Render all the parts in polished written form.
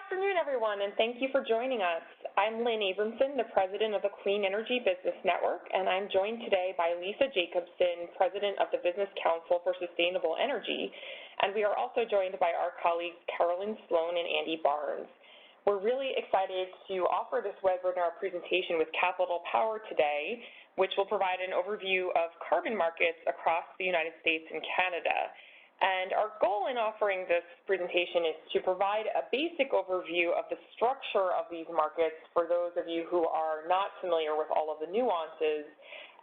afternoon, everyone, and thank you for joining us. I'm Lynn Abramson, the president of the Clean Energy Business Network, and I'm joined today by Lisa Jacobson, president of the Business Council for Sustainable Energy, and we are also joined by our colleagues Carolyn Sloan and Andy Barnes. We're really excited to offer this webinar presentation with Capital Power today, which will provide an overview of carbon markets across the United States and Canada. And our goal in offering this presentation is to provide a basic overview of the structure of these markets for those of you who are not familiar with all of the nuances,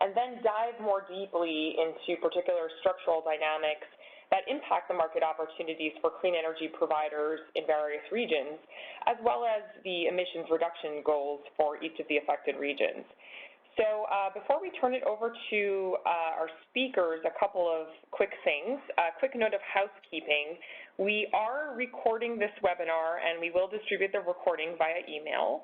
and then dive more deeply into particular structural dynamics that impact the market opportunities for clean energy providers in various regions, as well as the emissions reduction goals for each of the affected regions. So before we turn it over to our speakers, a couple of quick things. A quick note of housekeeping. We are recording this webinar, and we will distribute the recording via email.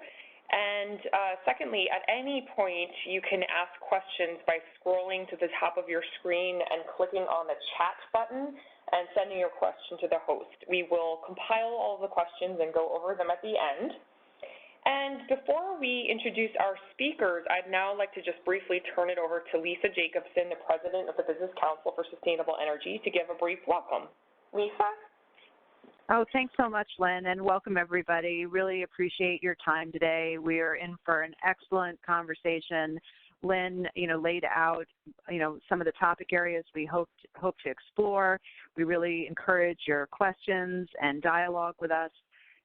And secondly, at any point, you can ask questions by scrolling to the top of your screen and clicking on the chat button and sending your question to the host. We will compile all of the questions and go over them at the end. And before we introduce our speakers, I'd now like to just briefly turn it over to Lisa Jacobson, the president of the Business Council for Sustainable Energy, to give a brief welcome. Lisa? Oh, thanks so much, Lynn, and welcome everybody. Really appreciate your time today. We are in for an excellent conversation. Lynn, laid out, some of the topic areas we hope to explore. We really encourage your questions and dialogue with us.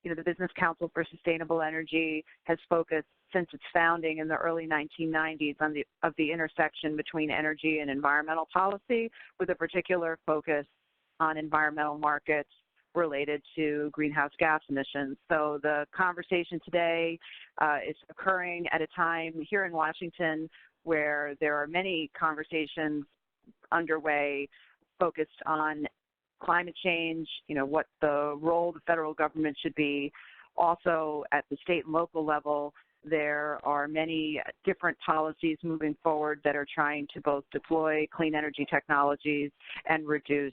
The Business Council for Sustainable Energy has focused since its founding in the early 1990s on the intersection between energy and environmental policy, with a particular focus on environmental markets related to greenhouse gas emissions. So the conversation today is occurring at a time here in Washington where there are many conversations underway focused on climate change, what the role of the federal government should be. Also, at the state and local level, there are many different policies moving forward that are trying to both deploy clean energy technologies and reduce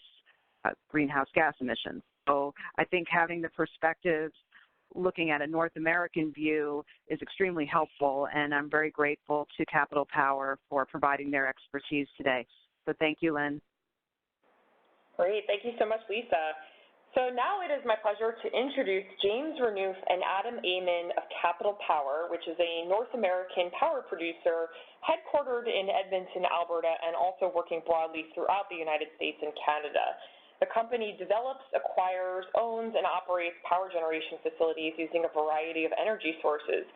greenhouse gas emissions. So I think having the perspective looking at a North American view is extremely helpful, and I'm very grateful to Capital Power for providing their expertise today. So thank you, Lynn. Great. Thank you so much, Lisa. So now it is my pleasure to introduce James Renouf and Adam Amin of Capital Power, which is a North American power producer headquartered in Edmonton, Alberta, and also working broadly throughout the United States and Canada. The company develops, acquires, owns, and operates power generation facilities using a variety of energy sources.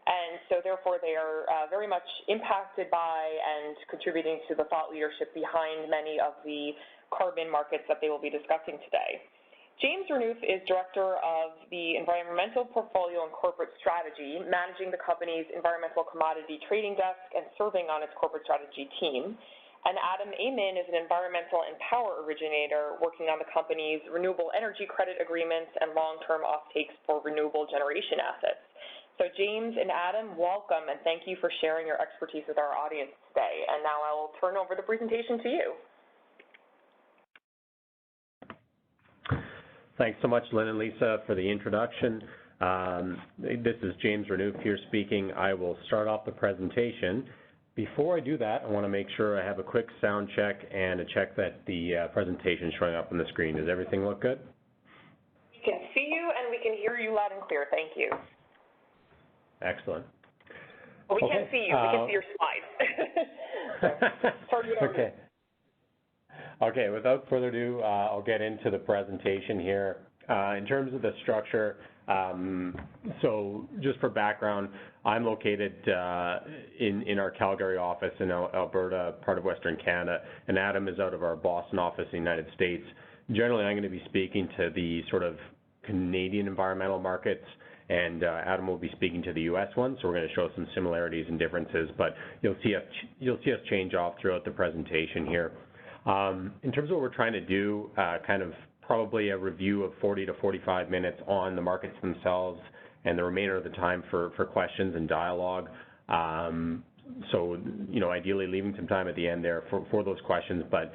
And so therefore they are very much impacted by and contributing to the thought leadership behind many of the carbon markets that they will be discussing today. James Renouf is director of the Environmental Portfolio and Corporate Strategy, managing the company's environmental commodity trading desk and serving on its corporate strategy team. And Adam Amin is an environmental and power originator working on the company's renewable energy credit agreements and long-term offtakes for renewable generation assets. So James and Adam, welcome, and thank you for sharing your expertise with our audience today. And now I will turn over the presentation to you. Thanks so much, Lynn and Lisa, for the introduction. This is James Renouf here speaking. I will start off the presentation. Before I do that, I want to make sure I have a quick sound check and a check that the presentation is showing up on the screen. Does everything look good? We can see you and we can hear you loud and clear. Thank you. Excellent. Well, we can't see you. We can see your slides. Okay. Okay, without further ado, I'll get into the presentation here. In terms of the structure, so just for background, I'm located in our Calgary office in Alberta, part of Western Canada, and Adam is out of our Boston office in the United States. Generally, I'm going to be speaking to the sort of Canadian environmental markets, and Adam will be speaking to the U.S. one, so we're going to show some similarities and differences, but you'll see us change off throughout the presentation here. In terms of what we're trying to do, kind of probably a review of 40 to 45 minutes on the markets themselves and the remainder of the time for questions and dialogue. So, ideally leaving some time at the end there for those questions, but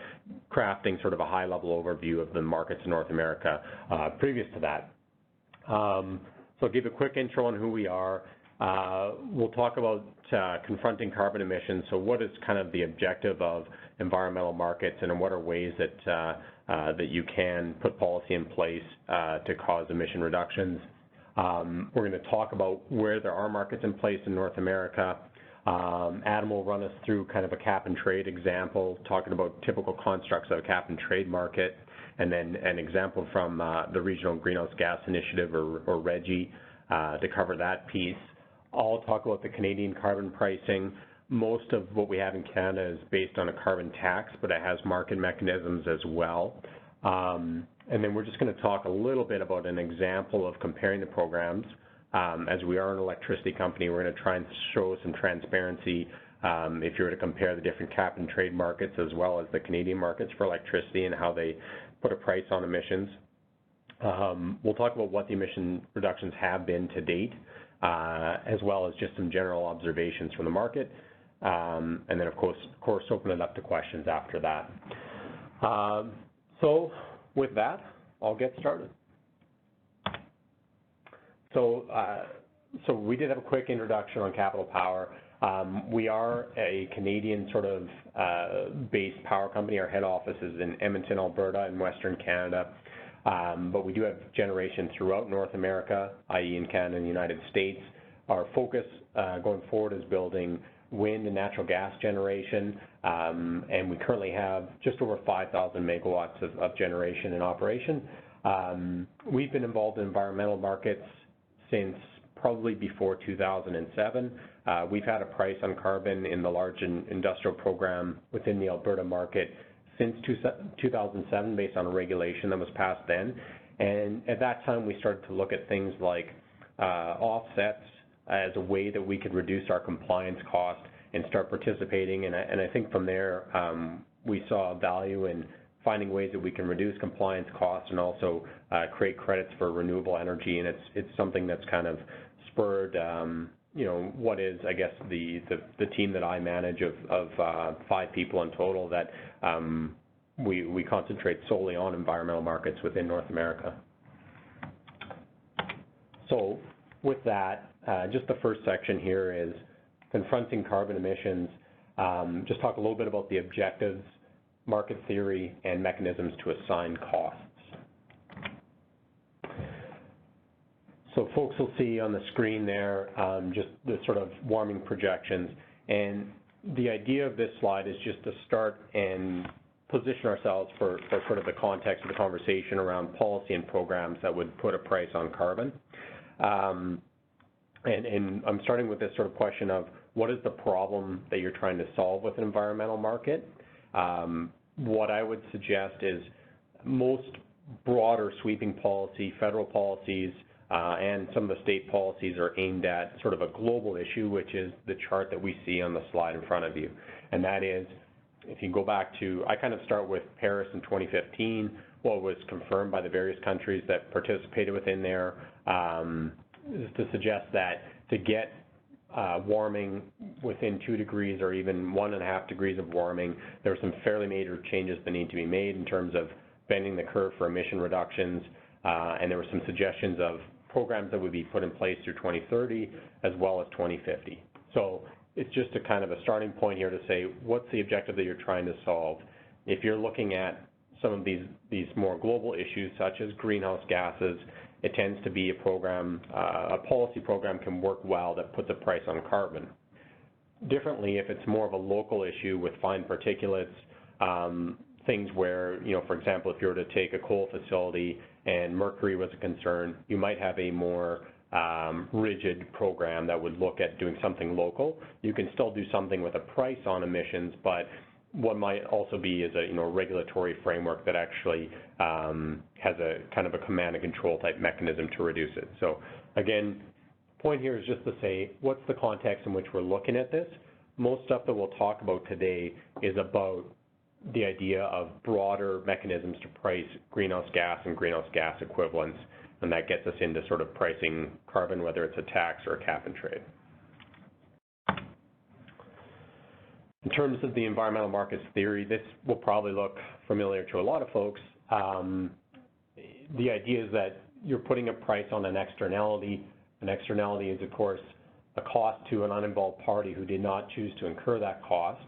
crafting sort of a high-level overview of the markets in North America previous to that. So I'll give a quick intro on who we are. We'll talk about confronting carbon emissions. So what is kind of the objective of environmental markets, and what are ways that that you can put policy in place to cause emission reductions. We're going to talk about where there are markets in place in North America. Adam will run us through kind of a cap and trade example, talking about typical constructs of a cap and trade market, and then an example from the Regional Greenhouse Gas Initiative, or RGGI, to cover that piece. I'll talk about the Canadian carbon pricing. Most of what we have in Canada is based on a carbon tax, but it has market mechanisms as well. And then we're just going to talk a little bit about an example of comparing the programs. As we are an electricity company, we're going to try and show some transparency if you were to compare the different cap and trade markets as well as the Canadian markets for electricity and how they put a price on emissions. We'll talk about what the emission reductions have been to date, as well as just some general observations from the market. And then, of course, open it up to questions after that. So with that, I'll get started. So we did have a quick introduction on Capital Power. We are a Canadian sort of based power company. Our head office is in Edmonton, Alberta, in Western Canada. But we do have generation throughout North America, i.e. in Canada and the United States. Our focus going forward is building wind and natural gas generation, and we currently have just over 5,000 megawatts of generation in operation. We've been involved in environmental markets since probably before 2007. We've had a price on carbon in the large industrial program within the Alberta market since 2007 based on a regulation that was passed then. And at that time, we started to look at things like offsets as a way that we could reduce our compliance cost and start participating. And I think from there, we saw value in finding ways that we can reduce compliance costs and also create credits for renewable energy. And it's something that's kind of spurred, you know, what is, I guess, the team that I manage of 5 people in total that we concentrate solely on environmental markets within North America. So with that, just the first section here is confronting carbon emissions. Just talk a little bit about the objectives, market theory, and mechanisms to assign costs. So folks will see on the screen there just the sort of warming projections. And the idea of this slide is just to start and position ourselves for sort of the context of the conversation around policy and programs that would put a price on carbon. And I'm starting with this sort of question of what is the problem that you're trying to solve with an environmental market? What I would suggest is most broader sweeping policy, federal policies, and some of the state policies are aimed at sort of a global issue, which is the chart that we see on the slide in front of you. And that is, if you go back to, I kind of start with Paris in 2015, what was confirmed by the various countries that participated within there, is to suggest that to get warming within 2 degrees or even 1.5 degrees of warming, there are some fairly major changes that need to be made in terms of bending the curve for emission reductions, and there were some suggestions of programs that would be put in place through 2030 as well as 2050. So it's just a kind of a starting point here to say, what's the objective that you're trying to solve? If you're looking at some of these more global issues, such as greenhouse gases, it tends to be a program, a policy program can work well that puts a price on carbon. Differently, if it's more of a local issue with fine particulates, things where, you know, for example, if you were to take a coal facility and mercury was a concern, you might have a more rigid program that would look at doing something local. You can still do something with a price on emissions, but what might also be is a regulatory framework that actually has a kind of a command and control type mechanism to reduce it. So again, point here is just to say, what's the context in which we're looking at this? Most stuff that we'll talk about today is about the idea of broader mechanisms to price greenhouse gas and greenhouse gas equivalents, and that gets us into sort of pricing carbon, whether it's a tax or a cap and trade. In terms of the environmental markets theory, this will probably look familiar to a lot of folks. The idea is that you're putting a price on an externality An externality is, of course, a cost to an uninvolved party who did not choose to incur that cost,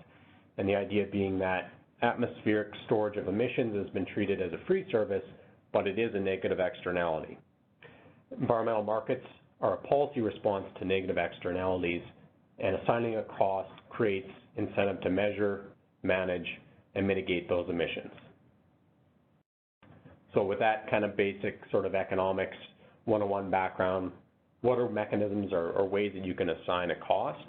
and the idea being that atmospheric storage of emissions has been treated as a free service, but it is a negative externality. Environmental markets are a policy response to negative externalities, and assigning a cost creates incentive to measure, manage, and mitigate those emissions. So with that kind of basic sort of economics 101 background, what are mechanisms or ways that you can assign a cost?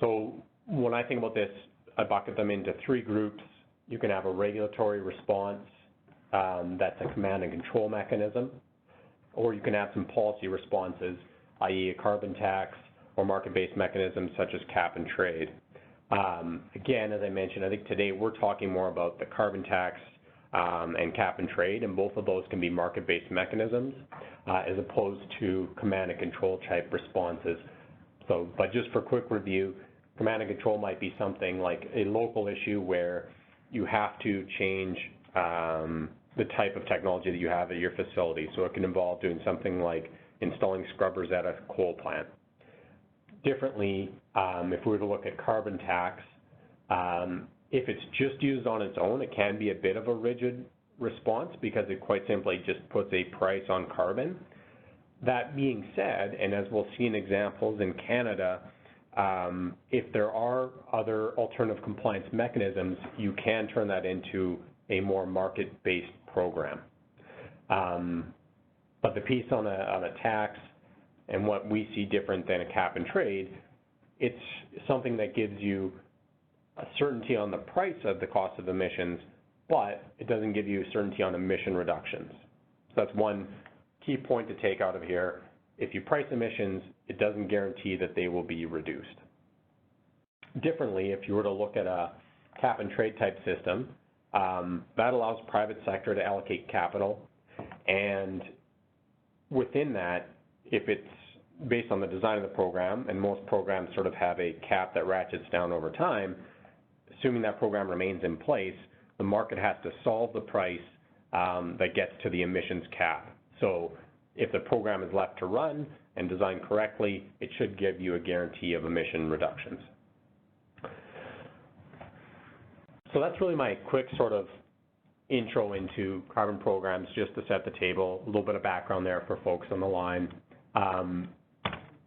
So when I think about this, I bucket them into three groups. You can have a regulatory response, that's a command and control mechanism, or you can have some policy responses, i.e. a carbon tax or market-based mechanisms such as cap and trade. Again, as I mentioned, I think today we're talking more about the carbon tax and cap and trade, and both of those can be market-based mechanisms as opposed to command and control type responses. So, but just for quick review, command and control might be something like a local issue where you have to change the type of technology that you have at your facility. So it can involve doing something like installing scrubbers at a coal plant. Differently, if we were to look at carbon tax, if it's just used on its own, it can be a bit of a rigid response because it quite simply just puts a price on carbon. That being said, and as we'll see in examples in Canada, if there are other alternative compliance mechanisms, you can turn that into a more market-based program. But the piece on a tax and what we see different than a cap and trade, it's something that gives you a certainty on the price of the cost of emissions, but it doesn't give you certainty on emission reductions. So that's one key point to take out of here. If you price emissions, it doesn't guarantee that they will be reduced. Differently, if you were to look at a cap and trade type system, that allows private sector to allocate capital, and within that, if it's based on the design of the program, and most programs sort of have a cap that ratchets down over time, assuming that program remains in place, the market has to solve the price that gets to the emissions cap. So if the program is left to run and designed correctly, it should give you a guarantee of emission reductions. So that's really my quick sort of intro into carbon programs, just to set the table, a little bit of background there for folks on the line.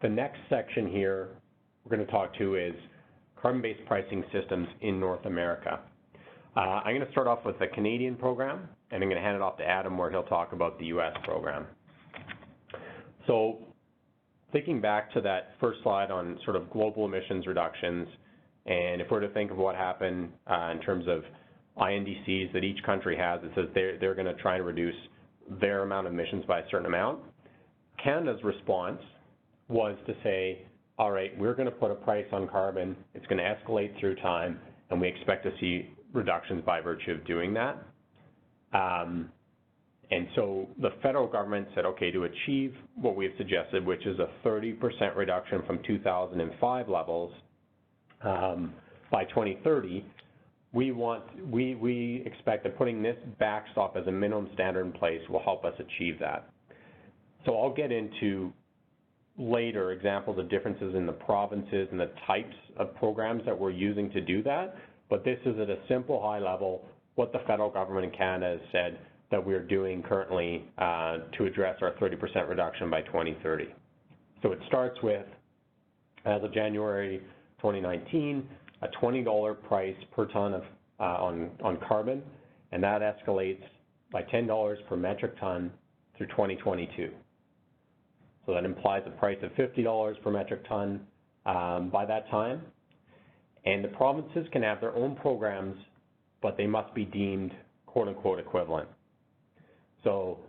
The next section here we're going to talk to is carbon-based pricing systems in North America. I'm going to start off with the Canadian program, and I'm going to hand it off to Adam where he'll talk about the US program. So thinking back to that first slide on sort of global emissions reductions, and if we're to think of what happened in terms of INDCs that each country has, it says they're going to try and reduce their amount of emissions by a certain amount. Canada's response was to say, all right, we're going to put a price on carbon, it's going to escalate through time, and we expect to see reductions by virtue of doing that. And so the federal government said, okay, to achieve what we've suggested, which is a 30% reduction from 2005 levels by 2030, we expect that putting this backstop as a minimum standard in place will help us achieve that. So I'll get into later examples of differences in the provinces and the types of programs that we're using to do that, but this is at a simple high level what the federal government in Canada has said that we're doing currently to address our 30% reduction by 2030. So it starts with, as of January 2019, a $20 price per ton of on carbon, and that escalates by $10 per metric ton through 2022. So that implies a price of $50 per metric ton by that time. And the provinces can have their own programs, but they must be deemed quote-unquote equivalent. So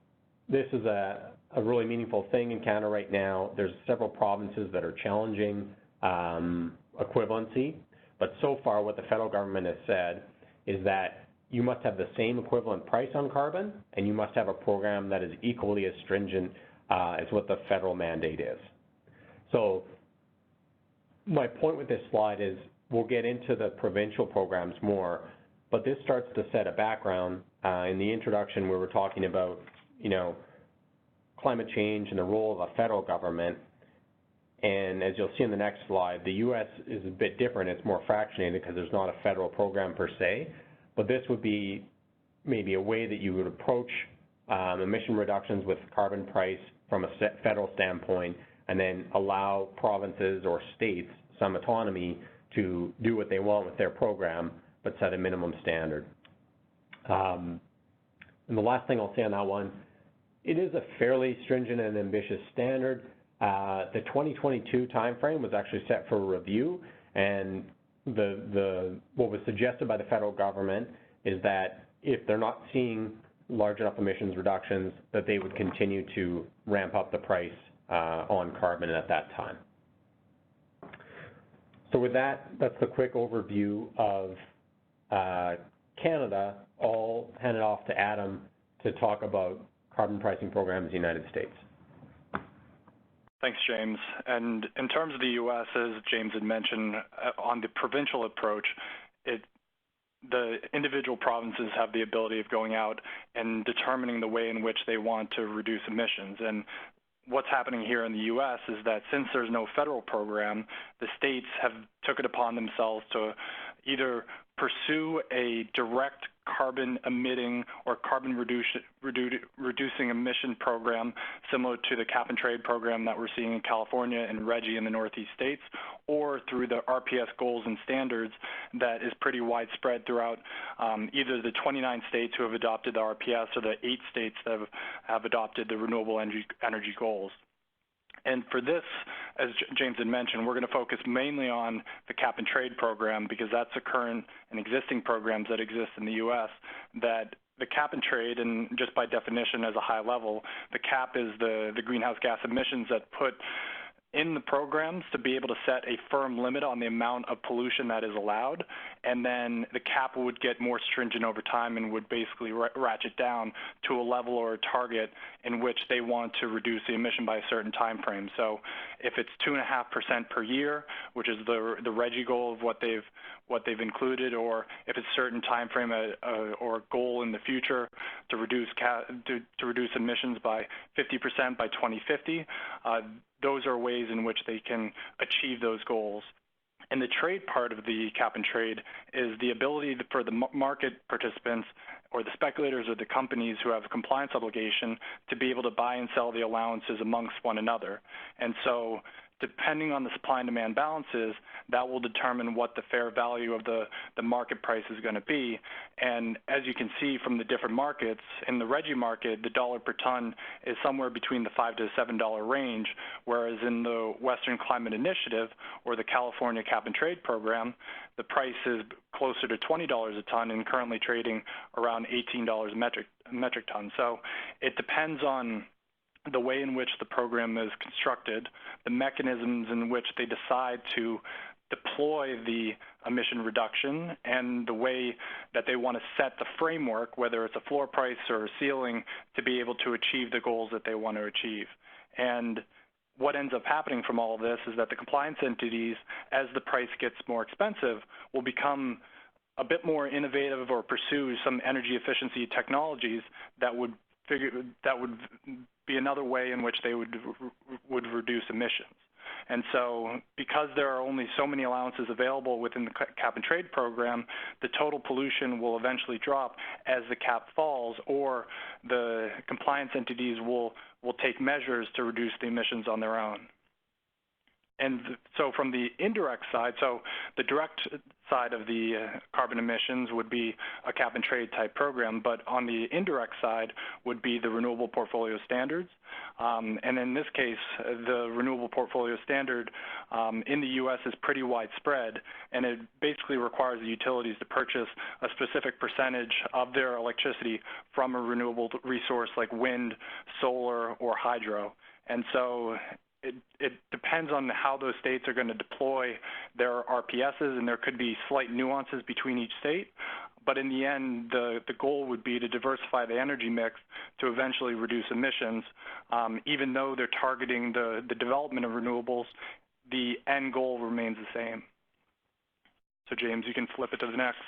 this is a really meaningful thing in Canada right now. There's several provinces that are challenging equivalency, but so far what the federal government has said is that you must have the same equivalent price on carbon, and you must have a program that is equally as stringent as what the federal mandate is. So my point with this slide is we'll get into the provincial programs more, but this starts to set a background. In the introduction we were talking about, climate change and the role of a federal government. And as you'll see in the next slide, the U.S. is a bit different. It's more fractionated because there's not a federal program per se, but this would be maybe a way that you would approach emission reductions with carbon price from a federal standpoint, and then allow provinces or states some autonomy to do what they want with their program, but set a minimum standard. And the last thing I'll say on that one, it is a fairly stringent and ambitious standard. The 2022 timeframe was actually set for review, and what was suggested by the federal government is that if they're not seeing large enough emissions reductions, that they would continue to ramp up the price on carbon at that time. So with that, that's the quick overview of Canada. I'll hand it off to Adam to talk about carbon pricing programs in the United States. Thanks, James. And in terms of the U.S., as James had mentioned, on the provincial approach, the individual provinces have the ability of going out and determining the way in which they want to reduce emissions. And what's happening here in the U.S. is that since there's no federal program, the states have took it upon themselves to either pursue a direct carbon emitting or carbon reducing emission program similar to the cap and trade program that we're seeing in California and RGGI in the Northeast states, or through the RPS goals and standards that is pretty widespread throughout either the 29 states who have adopted the RPS or the 8 states that have adopted the renewable energy goals. And for this, as James had mentioned, we're going to focus mainly on the cap and trade program because that's the current and existing programs that exist in the U.S. that the cap and trade, and just by definition as a high level, the cap is the greenhouse gas emissions that put in the programs to be able to set a firm limit on the amount of pollution that is allowed, and then the cap would get more stringent over time and would basically ratchet down to a level or a target in which they want to reduce the emission by a certain time frame. So if it's 2.5% per year, which is the RGGI goal of what they've included, or if it's a certain time frame or a goal in the future to reduce emissions by 50% by 2050, those are ways in which they can achieve those goals. And the trade part of the cap and trade is the ability for the market participants or the speculators or the companies who have a compliance obligation to be able to buy and sell the allowances amongst one another. And so depending on the supply and demand balances, that will determine what the fair value of the market price is going to be. And as you can see from the different markets, in the RGGI market, the dollar per ton is somewhere between the $5 to $7 range, whereas in the Western Climate Initiative or the California Cap and Trade Program, the price is closer to $20 a ton and currently trading around $18 a metric ton. So it depends on the way in which the program is constructed, the mechanisms in which they decide to deploy the emission reduction, and the way that they want to set the framework, whether it's a floor price or a ceiling, to be able to achieve the goals that they want to achieve. And what ends up happening from all of this is that the compliance entities, as the price gets more expensive, will become a bit more innovative or pursue some energy efficiency technologies that would be another way in which they would reduce emissions. And so because there are only so many allowances available within the cap and trade program, the total pollution will eventually drop as the cap falls, or the compliance entities will take measures to reduce the emissions on their own. And so from the indirect side, so the direct side of the carbon emissions would be a cap and trade type program, but on the indirect side would be the renewable portfolio standards. And in this case, the renewable portfolio standard in the U.S. is pretty widespread, and it basically requires the utilities to purchase a specific percentage of their electricity from a renewable resource like wind, solar, or hydro. And so it depends on how those states are going to deploy their RPSs, and there could be slight nuances between each state. But in the end, the goal would be to diversify the energy mix to eventually reduce emissions. Even though they're targeting the development of renewables, the end goal remains the same. So James, you can flip it to the next.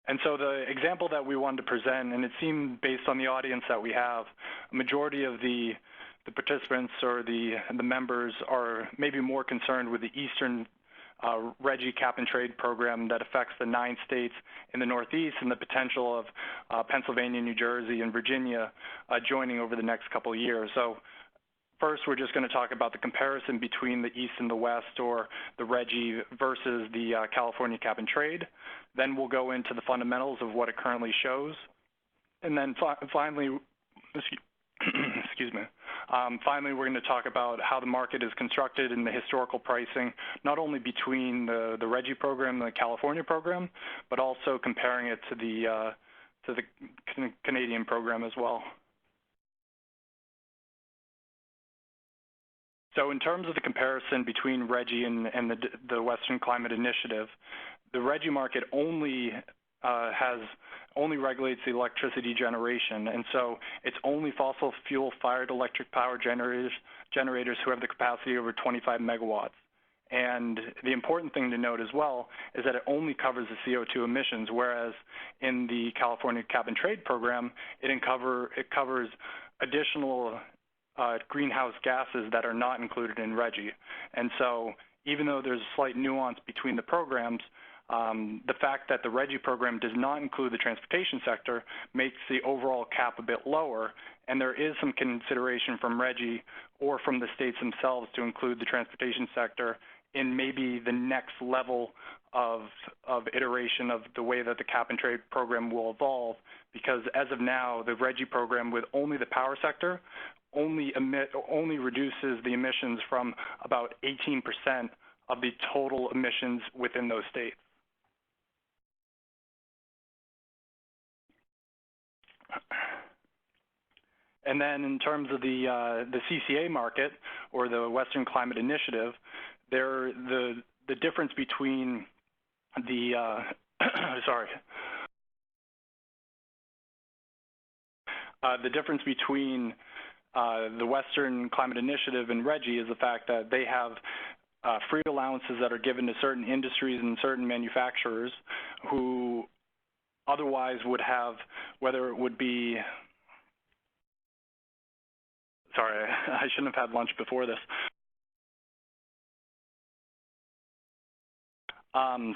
And so the example that we wanted to present, and it seemed based on the audience that we have, a majority of the participants or the members are maybe more concerned with the Eastern RGGI cap and trade program that affects the 9 states in the Northeast and the potential of Pennsylvania, New Jersey, and Virginia joining over the next couple of years. So first, we're just going to talk about the comparison between the East and the West, or the RGGI versus the California cap and trade. Then we'll go into the fundamentals of what it currently shows. And then finally, excuse me. Finally, we're going to talk about how the market is constructed and the historical pricing, not only between the RGGI program and the California program, but also comparing it to the Canadian program as well. So in terms of the comparison between RGGI and the Western Climate Initiative, the RGGI market only regulates the electricity generation, and so it's only fossil fuel-fired electric power generators who have the capacity over 25 megawatts. And the important thing to note as well is that it only covers the CO2 emissions, whereas in the California cap and trade program, it covers additional greenhouse gases that are not included in RGGI. And so even though there's a slight nuance between the programs, the fact that the RGGI program does not include the transportation sector makes the overall cap a bit lower, and there is some consideration from RGGI or from the states themselves to include the transportation sector in maybe the next level of iteration of the way that the cap and trade program will evolve, because as of now, the RGGI program with only the power sector only reduces the emissions from about 18% of the total emissions within those states. And then in terms of the CCA market, or the Western Climate Initiative, the difference between the the difference between the Western Climate Initiative and RGGI is the fact that they have free allowances that are given to certain industries and certain manufacturers who otherwise would have, whether it would be, sorry, I shouldn't have had lunch before this.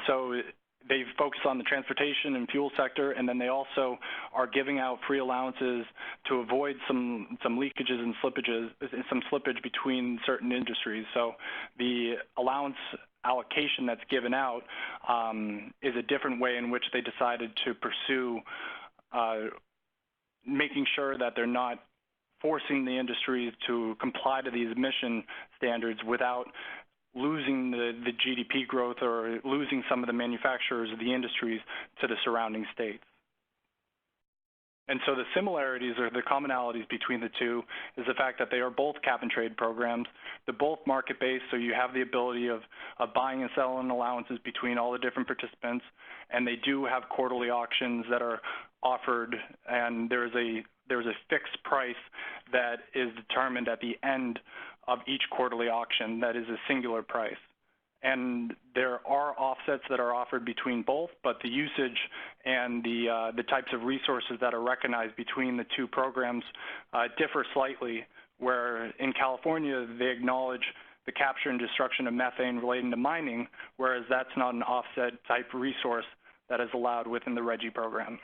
So they focus on the transportation and fuel sector, and then they also are giving out free allowances to avoid some leakages and slippages, some slippage between certain industries. So the allowance allocation that's given out is a different way in which they decided to pursue making sure that they're not forcing the industries to comply to these emission standards without losing the GDP growth or losing some of the manufacturers of the industries to the surrounding states. And so the similarities or the commonalities between the two is the fact that they are both cap and trade programs. They're both market-based, so you have the ability of buying and selling allowances between all the different participants, and they do have quarterly auctions that are offered, and there's a fixed price that is determined at the end of each quarterly auction that is a singular price. And there are offsets that are offered between both, but the usage and the types of resources that are recognized between the two programs differ slightly, where in California they acknowledge the capture and destruction of methane relating to mining, whereas that's not an offset type resource that is allowed within the RGGI program.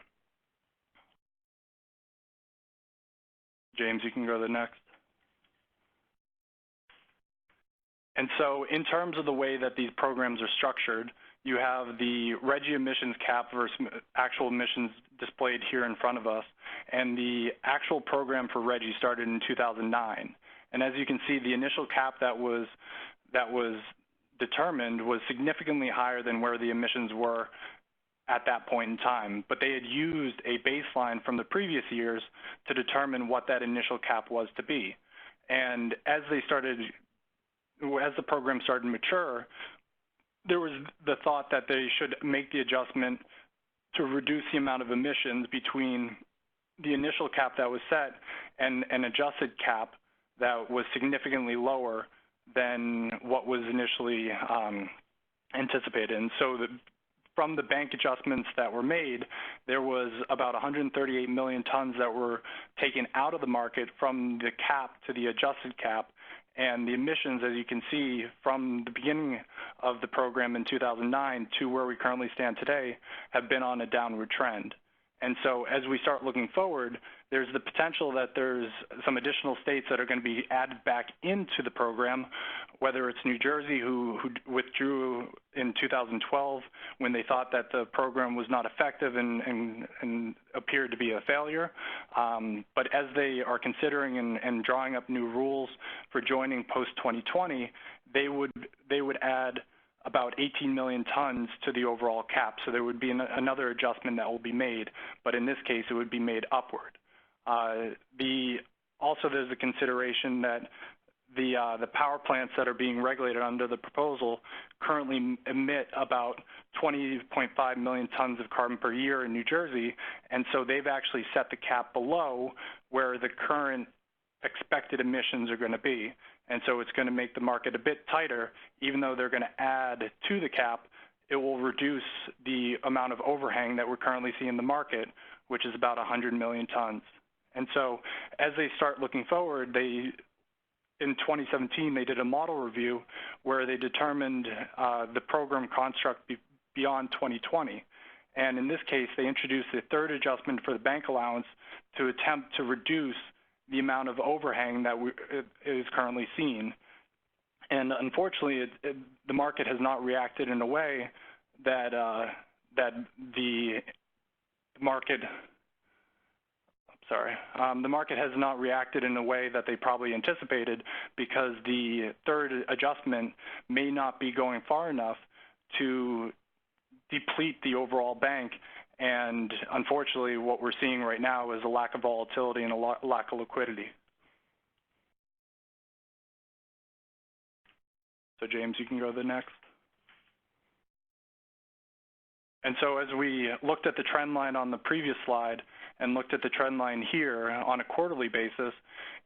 James, you can go to the next. And so in terms of the way that these programs are structured, you have the RGGI emissions cap versus actual emissions displayed here in front of us. And the actual program for RGGI started in 2009. And as you can see, the initial cap that was determined was significantly higher than where the emissions were at that point in time. But they had used a baseline from the previous years to determine what that initial cap was to be. And as the program started to mature, there was the thought that they should make the adjustment to reduce the amount of emissions between the initial cap that was set and an adjusted cap that was significantly lower than what was initially anticipated. And so from the bank adjustments that were made, there was about 138 million tons that were taken out of the market from the cap to the adjusted cap. And the emissions, as you can see, from the beginning of the program in 2009 to where we currently stand today, have been on a downward trend. And so as we start looking forward, there's the potential that there's some additional states that are going to be added back into the program, whether it's New Jersey, who withdrew in 2012 when they thought that the program was not effective and appeared to be a failure. But as they are considering and drawing up new rules for joining post-2020, they would add about 18 million tons to the overall cap. So there would be another adjustment that will be made, but in this case, it would be made upward. Also, there's a consideration that the power plants that are being regulated under the proposal currently emit about 20.5 million tons of carbon per year in New Jersey, and so they've actually set the cap below where the current expected emissions are going to be. And so it's going to make the market a bit tighter. Even though they're going to add to the cap, it will reduce the amount of overhang that we're currently seeing in the market, which is about 100 million tons. And so as they start looking forward, in 2017, they did a model review where they determined the program construct beyond 2020. And in this case, they introduced a third adjustment for the bank allowance to attempt to reduce the amount of overhang that is currently seen. And unfortunately, the market has not reacted in a way that the market has not reacted in a way that they probably anticipated, because the third adjustment may not be going far enough to deplete the overall bank. And unfortunately, what we're seeing right now is a lack of volatility and a lack of liquidity. So James, you can go to the next. And so as we looked at the trend line on the previous slide and looked at the trend line here on a quarterly basis,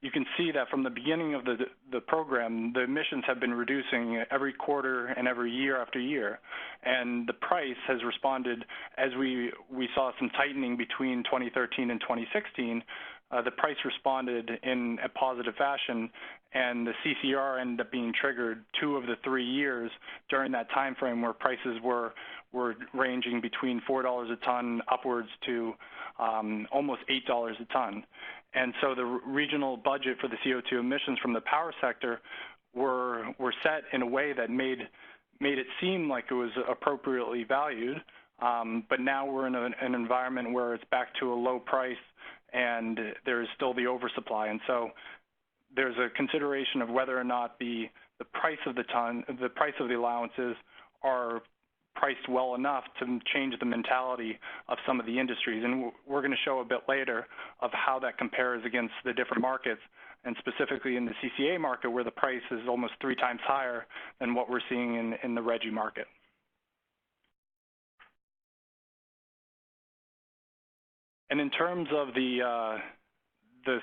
you can see that from the beginning of the program, the emissions have been reducing every quarter and every year after year. And the price has responded as we saw some tightening between 2013 and 2016. The price responded in a positive fashion, and the CCR ended up being triggered 2 of the 3 years during that time frame, where prices were ranging between $4 a ton upwards to almost $8 a ton. And so the regional budget for the CO2 emissions from the power sector were set in a way that made it seem like it was appropriately valued. But now we're in an environment where it's back to a low price, and there's still the oversupply. And so there's a consideration of whether or not the price of the price of the allowances are priced well enough to change the mentality of some of the industries. And we're going to show a bit later of how that compares against the different markets, and specifically in the CCA market, where the price is almost 3 times higher than what we're seeing in the RGGI market. And in terms of the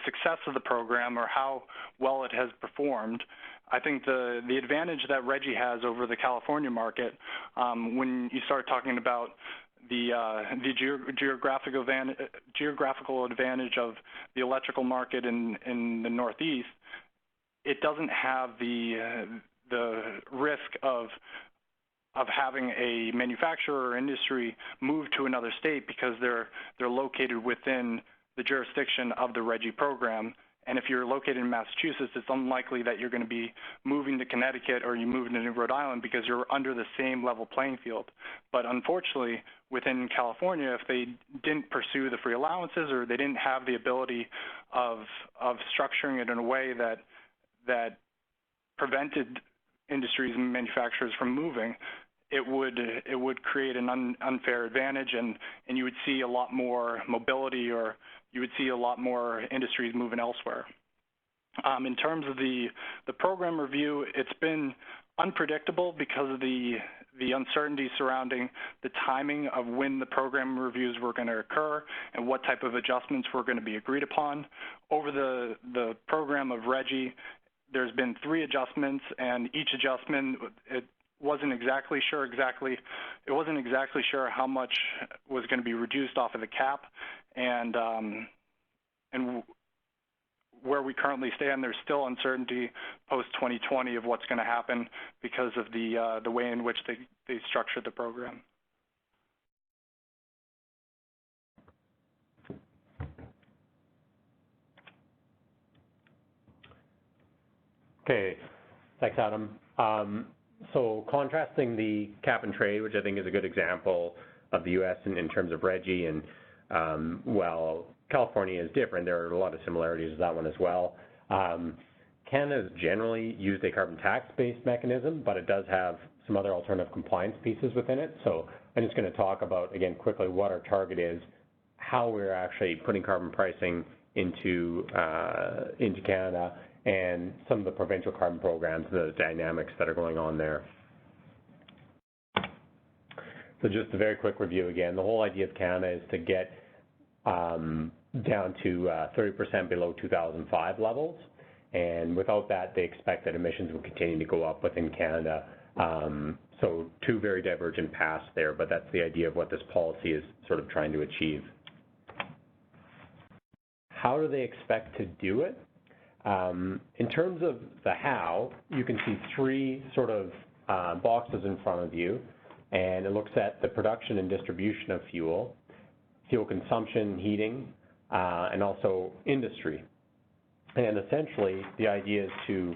success of the program, or how well it has performed, I think the advantage that RGGI has over the California market, when you start talking about the geographical advantage of the electrical market in the Northeast, it doesn't have the risk of having a manufacturer or industry move to another state, because they're located within the jurisdiction of the RGGI program. And if you're located in Massachusetts, it's unlikely that you're going to be moving to Connecticut or you moving to Rhode Island, because you're under the same level playing field. But unfortunately, within California, if they didn't pursue the free allowances, or they didn't have the ability of structuring it in a way that prevented industries and manufacturers from moving, it would create an unfair advantage, and you would see a lot more mobility, or you would see a lot more industries moving elsewhere. In terms of the program review, it's been unpredictable because of the uncertainty surrounding the timing of when the program reviews were going to occur and what type of adjustments were going to be agreed upon. Over the program of RGGI, there's been 3 adjustments, and each adjustment, wasn't exactly sure how much was going to be reduced off of the cap, and where we currently stand, there's still uncertainty post-2020 of what's going to happen because of the way in which they structured the program. Okay, thanks, Adam. So contrasting the cap and trade, which I think is a good example of the U.S. in terms of RGGI, and while California is different, there are a lot of similarities with that one as well. Canada has generally used a carbon tax-based mechanism, but it does have some other alternative compliance pieces within it. So I'm just going to talk about, again, quickly what our target is, how we're actually putting carbon pricing into Canada, and some of the provincial carbon programs, the dynamics that are going on there. So just a very quick review again. The whole idea of Canada is to get down to 30% below 2005 levels, and without that, they expect that emissions will continue to go up within Canada. So two very divergent paths there, but that's the idea of what this policy is sort of trying to achieve. How do they expect to do it? In terms of the how, you can see three sort of boxes in front of you, and it looks at the production and distribution of fuel, fuel consumption, heating, and also industry. And essentially, the idea is to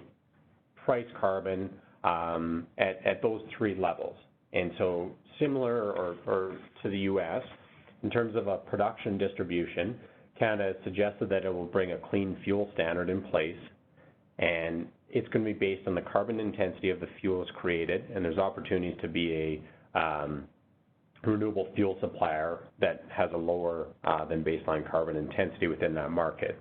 price carbon at those three levels. And so similar or to the U.S., in terms of a production distribution, Canada has suggested that it will bring a clean fuel standard in place, and it's going to be based on the carbon intensity of the fuels created, and there's opportunities to be a renewable fuel supplier that has a lower than baseline carbon intensity within that market.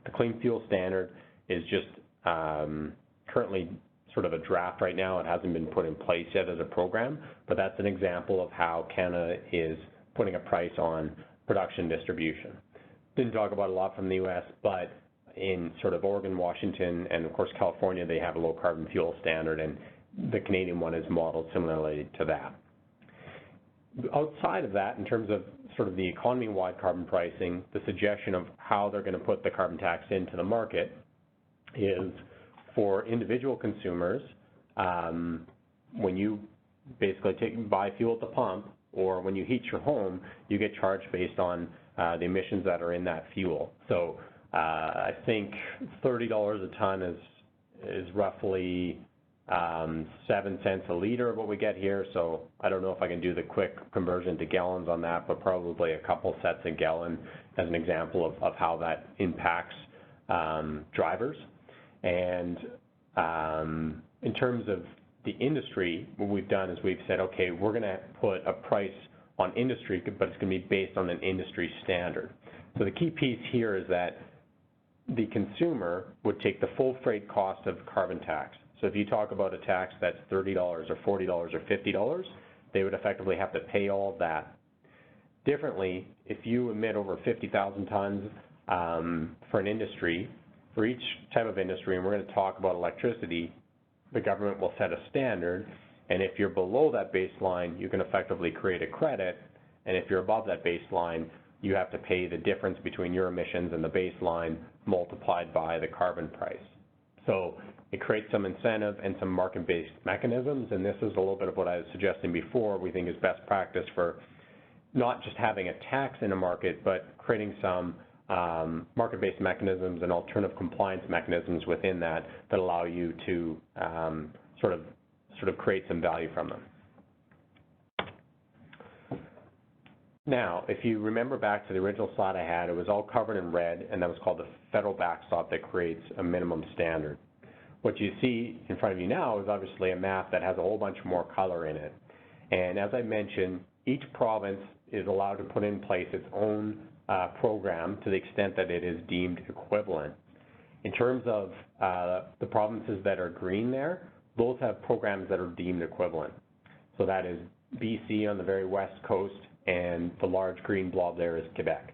The clean fuel standard is just currently sort of a draft right now. It hasn't been put in place yet as a program, but that's an example of how Canada is putting a price on production distribution. Didn't talk about a lot from the U.S., but in sort of Oregon, Washington, and of course California, they have a low carbon fuel standard, and the Canadian one is modeled similarly to that. Outside of that, in terms of sort of the economy-wide carbon pricing, the suggestion of how they're going to put the carbon tax into the market is for individual consumers, when you basically buy fuel at the pump, or when you heat your home, you get charged based on the emissions that are in that fuel. So I think $30 a ton is roughly 7 cents a liter of what we get here. So I don't know if I can do the quick conversion to gallons on that, but probably a couple cents a gallon as an example of how that impacts drivers. And in terms of the industry, what we've done is we've said, okay, we're going to put a price on industry, but it's going to be based on an industry standard. So the key piece here is that the consumer would take the full freight cost of carbon tax. So if you talk about a tax that's $30 or $40 or $50, they would effectively have to pay all of that. Differently, if you emit over 50,000 tons for an industry, for each type of industry, and we're going to talk about electricity, the government will set a standard, and if you're below that baseline, you can effectively create a credit, and if you're above that baseline, you have to pay the difference between your emissions and the baseline multiplied by the carbon price. So it creates some incentive and some market-based mechanisms, and this is a little bit of what I was suggesting before we think is best practice for not just having a tax in a market, but creating some market-based mechanisms and alternative compliance mechanisms within that that allow you to sort of create some value from them. Now, if you remember back to the original slide I had, it was all covered in red, and that was called the federal backstop that creates a minimum standard. What you see in front of you now is obviously a map that has a whole bunch more color in it. And as I mentioned, each province is allowed to put in place its own program to the extent that it is deemed equivalent. In terms of the provinces that are green there, those have programs that are deemed equivalent. So that is BC on the very west coast, and the large green blob there is Quebec.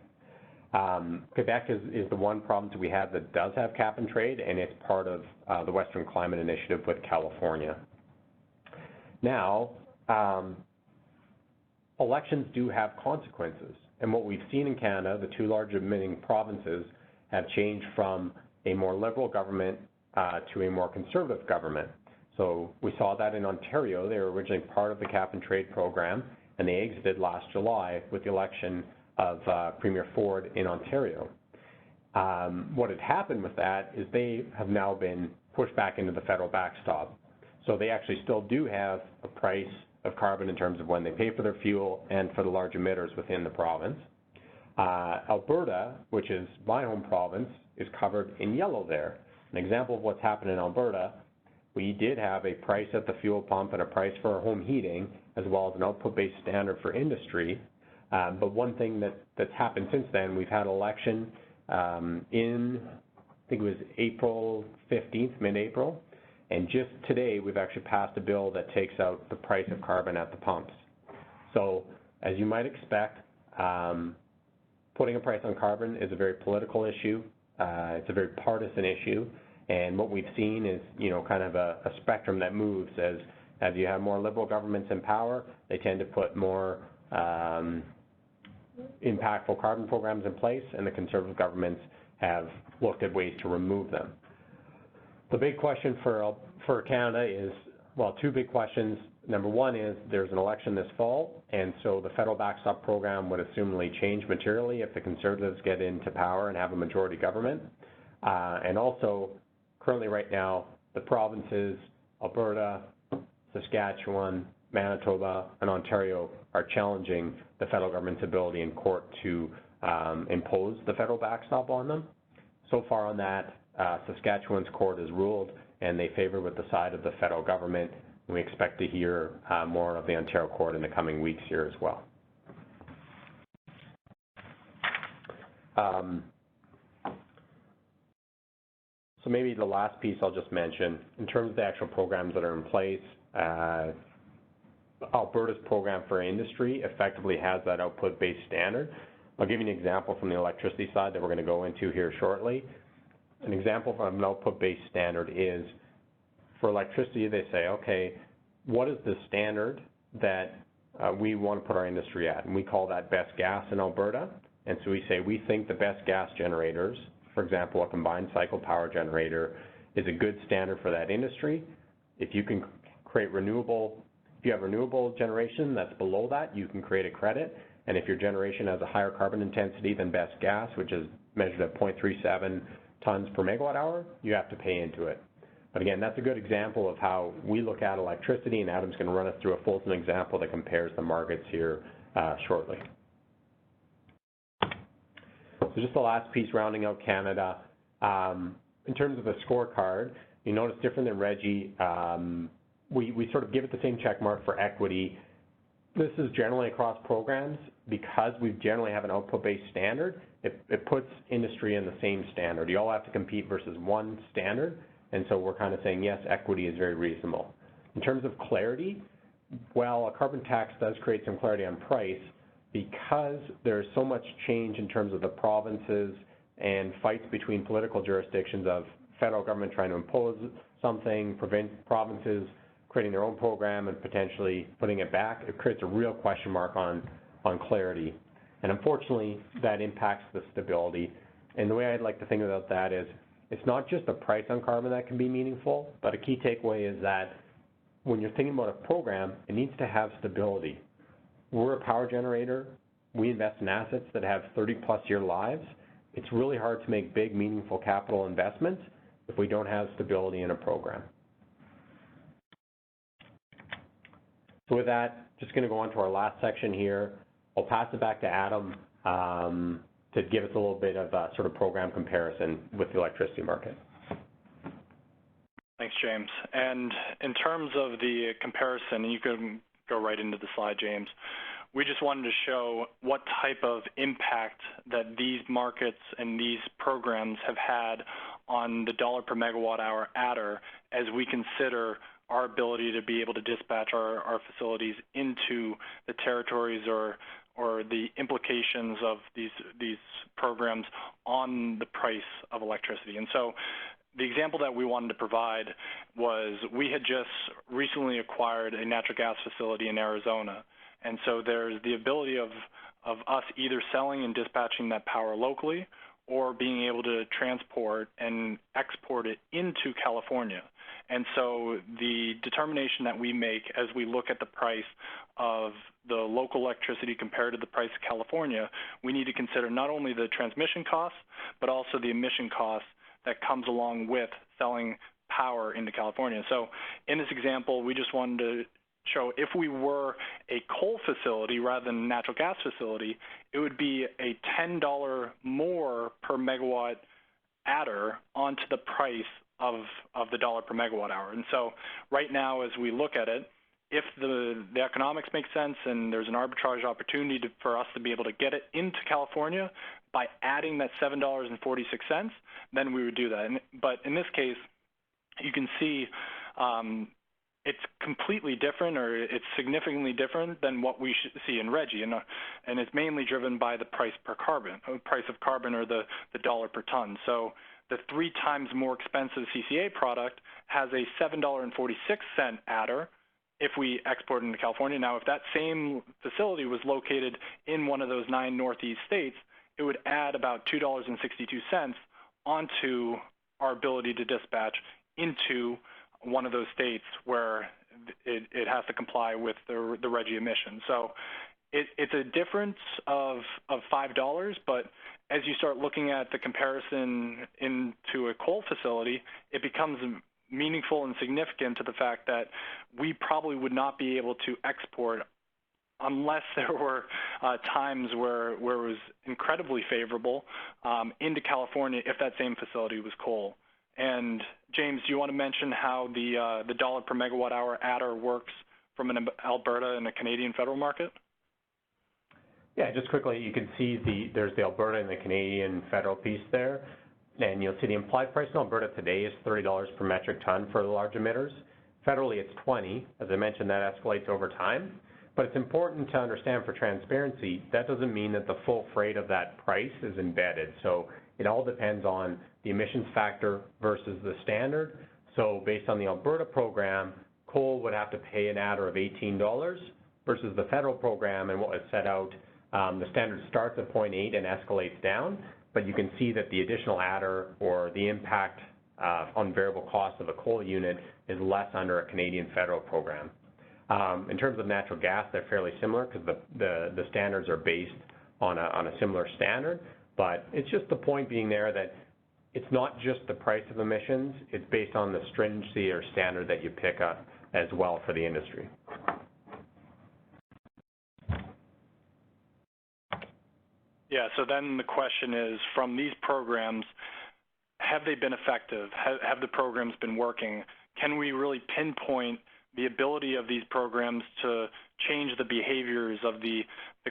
Quebec is the one province we have that does have cap and trade, and it's part of the Western Climate Initiative with California. Now, elections do have consequences. And what we've seen in Canada, the two large emitting provinces have changed from a more liberal government to a more conservative government. So we saw that in Ontario. They were originally part of the cap and trade program, and they exited last July with the election of Premier Ford in Ontario. What had happened with that is they have now been pushed back into the federal backstop. So they actually still do have a price of carbon in terms of when they pay for their fuel and for the large emitters within the province. Alberta, which is my home province, is covered in yellow there. An example of what's happened in Alberta, we did have a price at the fuel pump and a price for our home heating, as well as an output-based standard for industry. But one thing that's happened since then, we've had an election in, I think it was April 15th, mid-April, and just today we've actually passed a bill that takes out the price of carbon at the pumps. So as you might expect, putting a price on carbon is a very political issue. It's a very partisan issue, and what we've seen is, kind of a spectrum that moves as you have more liberal governments in power. They tend to put more impactful carbon programs in place, and the conservative governments have looked at ways to remove them. The big question for Canada is, well, two big questions. Number one is there's an election this fall, and so the federal backstop program would assumably change materially if the Conservatives get into power and have a majority government. And also, currently right now, the provinces, Alberta, Saskatchewan, Manitoba, and Ontario are challenging the federal government's ability in court to impose the federal backstop on them. So far on that, Saskatchewan's court has ruled, and they favor with the side of the federal government. And we expect to hear more of the Ontario court in the coming weeks here as well. So maybe the last piece I'll just mention, in terms of the actual programs that are in place, Alberta's program for industry effectively has that output-based standard. I'll give you an example from the electricity side that we're going to go into here shortly. An example from an output-based standard is, for electricity, they say, okay, what is the standard that we want to put our industry at? And we call that best gas in Alberta. And so we say we think the best gas generators, for example, a combined cycle power generator, is a good standard for that industry. If you can create renewable, if you have renewable generation that's below that, you can create a credit. And if your generation has a higher carbon intensity than best gas, which is measured at 0.37 tons per megawatt hour, you have to pay into it. But again, that's a good example of how we look at electricity, and Adam's going to run us through a fulsome example that compares the markets here shortly. So just the last piece, rounding out Canada. In terms of the scorecard, you notice different than RGGI, we sort of give it the same check mark for equity. This is generally across programs. Because we generally have an output-based standard, it puts industry in the same standard. You all have to compete versus one standard, and so we're kind of saying, yes, equity is very reasonable. In terms of clarity, well, a carbon tax does create some clarity on price. Because there's so much change in terms of the provinces and fights between political jurisdictions of federal government trying to impose something, provinces creating their own program and potentially putting it back, it creates a real question mark on clarity. And unfortunately, that impacts the stability. And the way I'd like to think about that is, it's not just the price on carbon that can be meaningful, but a key takeaway is that when you're thinking about a program, it needs to have stability. We're a power generator. We invest in assets that have 30-plus year lives. It's really hard to make big, meaningful capital investments if we don't have stability in a program. So with that, just going to go on to our last section here. I'll pass it back to Adam to give us a little bit of a sort of program comparison with the electricity market. Thanks, James. And in terms of the comparison, you can go right into the slide, James. We just wanted to show what type of impact that these markets and these programs have had on the dollar per megawatt hour adder as we consider our ability to be able to dispatch our facilities into the territories or the implications of these programs on the price of electricity. And so the example that we wanted to provide was we had just recently acquired a natural gas facility in Arizona. And so there's the ability of us either selling and dispatching that power locally or being able to transport and export it into California. And so the determination that we make as we look at the price of the local electricity compared to the price of California, we need to consider not only the transmission costs, but also the emission costs that comes along with selling power into California. So in this example, we just wanted to show if we were a coal facility rather than a natural gas facility, it would be a $10 more per megawatt adder onto the price of the dollar per megawatt hour. And so right now, as we look at it, if the economics make sense and there's an arbitrage opportunity for us to be able to get it into California by adding that $7.46, then we would do that. But in this case, you can see it's completely different, or it's significantly different than what we should see in RGGI, and it's mainly driven by the price of carbon, or the dollar per ton. So the 3 times more expensive CCA product has a $7.46 adder if we export into California. Now, if that same facility was located in one of those 9 Northeast states, it would add about $2.62 onto our ability to dispatch into one of those states where it has to comply with the RGGI emission. So it's a difference of $5, but as you start looking at the comparison into a coal facility, it becomes meaningful and significant to the fact that we probably would not be able to export unless there were times where it was incredibly favorable into California if that same facility was coal. And James, do you want to mention how the dollar per megawatt hour adder works from an Alberta and a Canadian federal market? Yeah, just quickly, you can see there's the Alberta and the Canadian federal piece there. And you'll see the implied price in Alberta today is $30 per metric ton for the large emitters. Federally, it's $20. As I mentioned, that escalates over time. But it's important to understand for transparency, that doesn't mean that the full freight of that price is embedded. So it all depends on the emissions factor versus the standard. So based on the Alberta program, coal would have to pay an adder of $18 versus the federal program and what was set out. The standard starts at 0.8 and escalates down, but you can see that the additional adder or the impact on variable cost of a coal unit is less under a Canadian federal program. In terms of natural gas, they're fairly similar because the standards are based on a similar standard, but it's just the point being there that it's not just the price of emissions, it's based on the stringency or standard that you pick up as well for the industry. Yeah, so then the question is, from these programs, have they been effective? Have the programs been working? Can we really pinpoint the ability of these programs to change the behaviors of the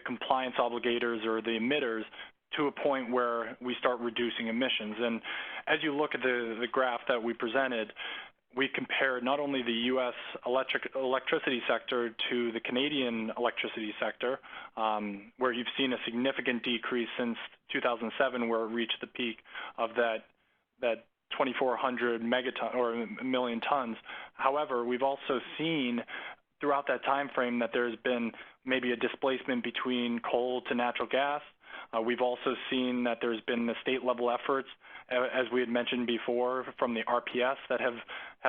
compliance obligators or the emitters to a point where we start reducing emissions? And as you look at the graph that we presented, we compared not only the U.S. electricity sector to the Canadian electricity sector, where you've seen a significant decrease since 2007, where it reached the peak of that 2,400 megaton or million tons. However, we've also seen throughout that time frame that there's been maybe a displacement between coal to natural gas. We've also seen that there's been the state level efforts, as we had mentioned before, from the RPS that have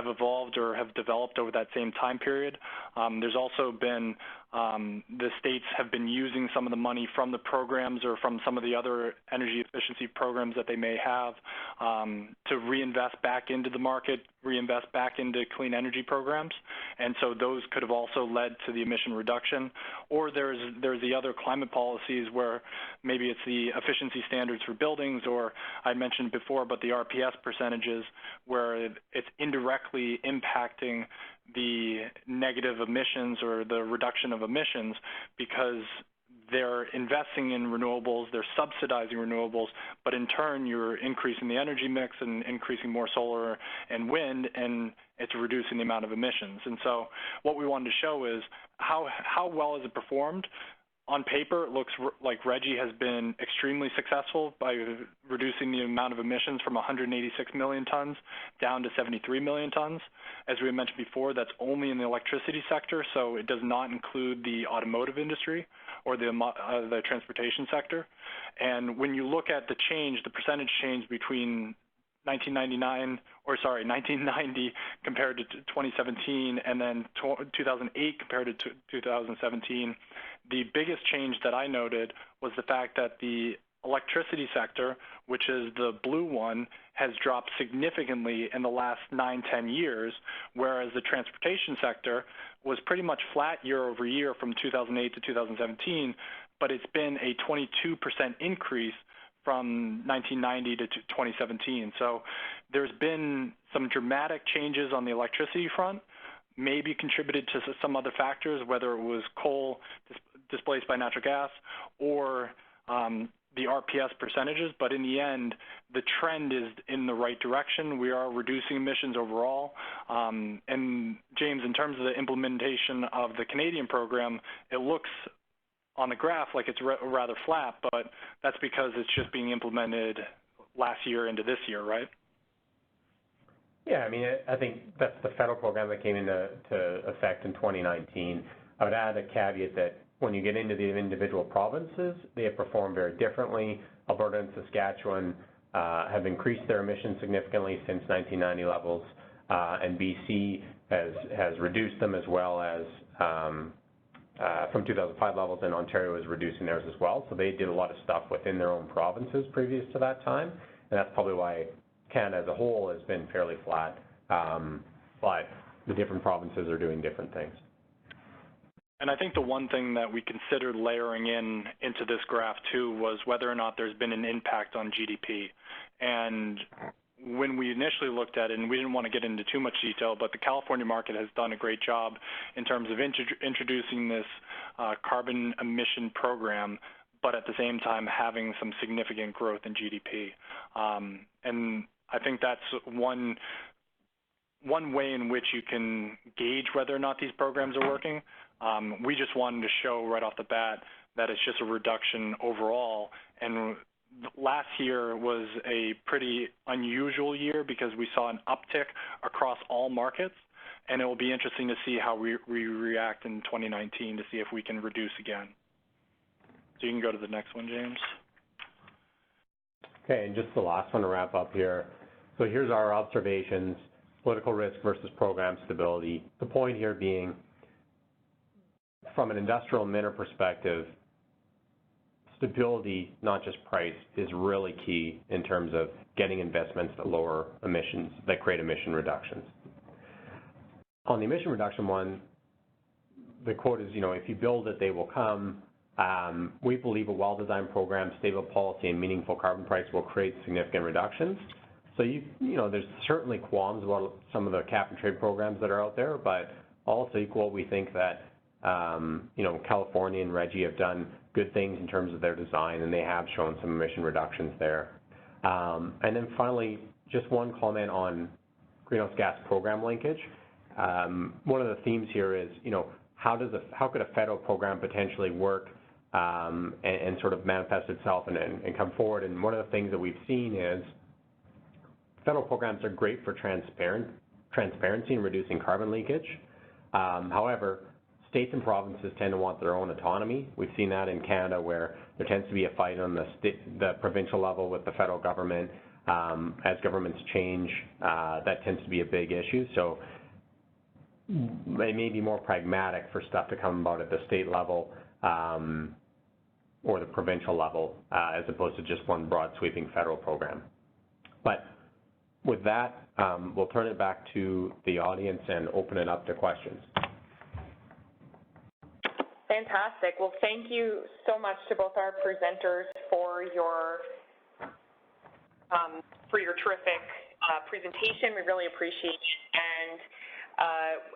evolved or have developed over that same time period. There's also been the states have been using some of the money from the programs or from some of the other energy efficiency programs that they may have to reinvest back into the market, reinvest back into clean energy programs. And so those could have also led to the emission reduction. Or there's the other climate policies where maybe it's the efficiency standards for buildings, or I mentioned before about the RPS percentages, where it's indirectly impacting the negative emissions or the reduction of emissions because they're investing in renewables, they're subsidizing renewables, but in turn you're increasing the energy mix and increasing more solar and wind, and it's reducing the amount of emissions. And so what we wanted to show is how well has it performed on paper, it looks like RGGI has been extremely successful by reducing the amount of emissions from 186 million tons down to 73 million tons. As we mentioned before, that's only in the electricity sector, so it does not include the automotive industry or the transportation sector. And when you look at the change, the percentage change between 1990 compared to 2017, and then 2008 compared to 2017, the biggest change that I noted was the fact that the electricity sector, which is the blue one, has dropped significantly in the last 9-10 years, whereas the transportation sector was pretty much flat year over year from 2008 to 2017, but it's been a 22% increase from 1990 to 2017. So there's been some dramatic changes on the electricity front, maybe contributed to some other factors, whether it was coal displaced by natural gas or the RPS percentages, but in the end, the trend is in the right direction. We are reducing emissions overall. And James, in terms of the implementation of the Canadian program, it looks on the graph like it's rather flat, but that's because it's just being implemented last year into this year, right? Yeah, I mean, I think that's the federal program that came into effect in 2019. I would add a caveat that when you get into the individual provinces, they have performed very differently. Alberta and Saskatchewan have increased their emissions significantly since 1990 levels, and BC has reduced them as well as from 2005 levels, and Ontario is reducing theirs as well. So they did a lot of stuff within their own provinces previous to that time, and that's probably why Canada as a whole has been fairly flat, but the different provinces are doing different things. And I think the one thing that we considered layering into this graph too was whether or not there's been an impact on GDP. And when we initially looked at it, and we didn't want to get into too much detail, but the California market has done a great job in terms of introducing this carbon emission program, but at the same time having some significant growth in GDP. And I think that's one way in which you can gauge whether or not these programs are working. We just wanted to show right off the bat that it's just a reduction overall. And last year was a pretty unusual year because we saw an uptick across all markets, and it will be interesting to see how we react in 2019 to see if we can reduce again. So you can go to the next one, James. Okay, and just the last one to wrap up here. So here's our observations, political risk versus program stability. The point here being, from an industrial emitter perspective, stability, not just price, is really key in terms of getting investments that lower emissions, that create emission reductions. On the emission reduction one, the quote is, if you build it, they will come. We believe a well-designed program, stable policy, and meaningful carbon price will create significant reductions. So, there's certainly qualms about some of the cap and trade programs that are out there, but all else equal, we think that California and RGGI have done good things in terms of their design, and they have shown some emission reductions there. And then finally, just one comment on greenhouse gas program linkage. One of the themes here is, how could a federal program potentially work and sort of manifest itself and come forward? And one of the things that we've seen is federal programs are great for transparency and reducing carbon leakage. However, states and provinces tend to want their own autonomy. We've seen that in Canada, where there tends to be a fight on the provincial level with the federal government. As governments change, that tends to be a big issue. So it may be more pragmatic for stuff to come about at the state level or the provincial level, as opposed to just one broad sweeping federal program. But with that, we'll turn it back to the audience and open it up to questions. Fantastic. Well, thank you so much to both our presenters for your terrific presentation. We really appreciate it. And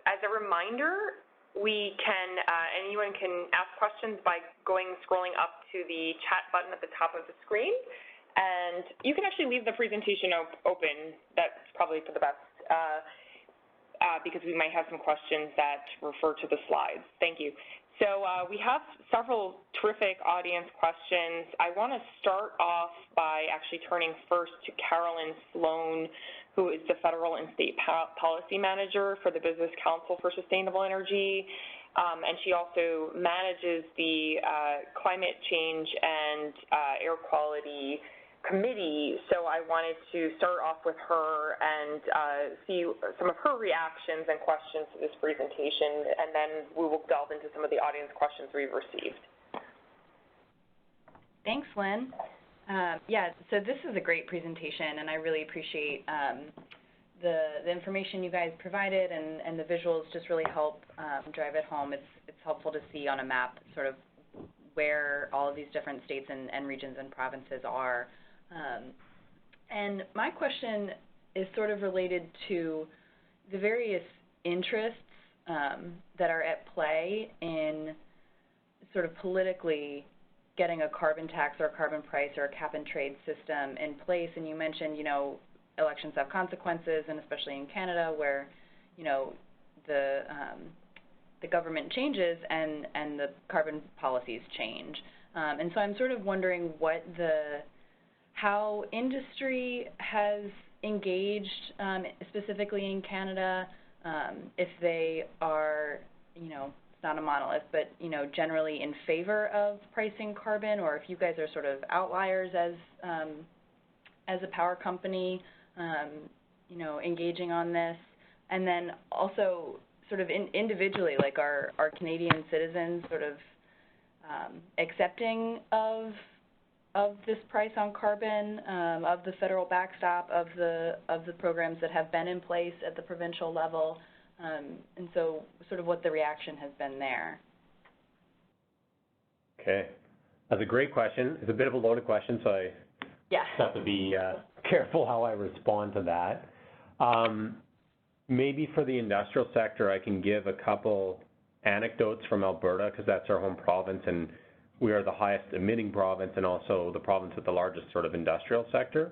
as a reminder, anyone can ask questions by scrolling up to the chat button at the top of the screen. And you can actually leave the presentation open. That's probably for the best, because we might have some questions that refer to the slides. Thank you. So we have several terrific audience questions. I want to start off by actually turning first to Carolyn Sloan, who is the Federal and State Policy Manager for the Business Council for Sustainable Energy, and she also manages the Climate Change and Air Quality Committee. So I wanted to start off with her and see some of her reactions and questions to this presentation, and then we will delve into some of the audience questions we've received. Thanks, Lynn. Yeah, so this is a great presentation, and I really appreciate the information you guys provided, and the visuals just really help drive it home. It's helpful to see on a map sort of where all of these different states and regions and provinces are. And my question is sort of related to the various interests that are at play in sort of politically getting a carbon tax or a carbon price or a cap and trade system in place. And you mentioned, you know, elections have consequences, and especially in Canada where, you know, the government changes and the carbon policies change. And so I'm sort of wondering how industry has engaged, specifically in Canada, if they are, you know, it's not a monolith, but, you know, generally in favor of pricing carbon, or if you guys are sort of outliers as a power company, you know, engaging on this. And then also sort of individually, like are Canadian citizens sort of accepting of this price on carbon, of the federal backstop, of the programs that have been in place at the provincial level, and so sort of what the reaction has been there. Okay, that's a great question. It's a bit of a loaded question, so I have to be careful how I respond to that. Maybe for the industrial sector, I can give a couple anecdotes from Alberta, because that's our home province, and we are the highest emitting province and also the province with the largest sort of industrial sector.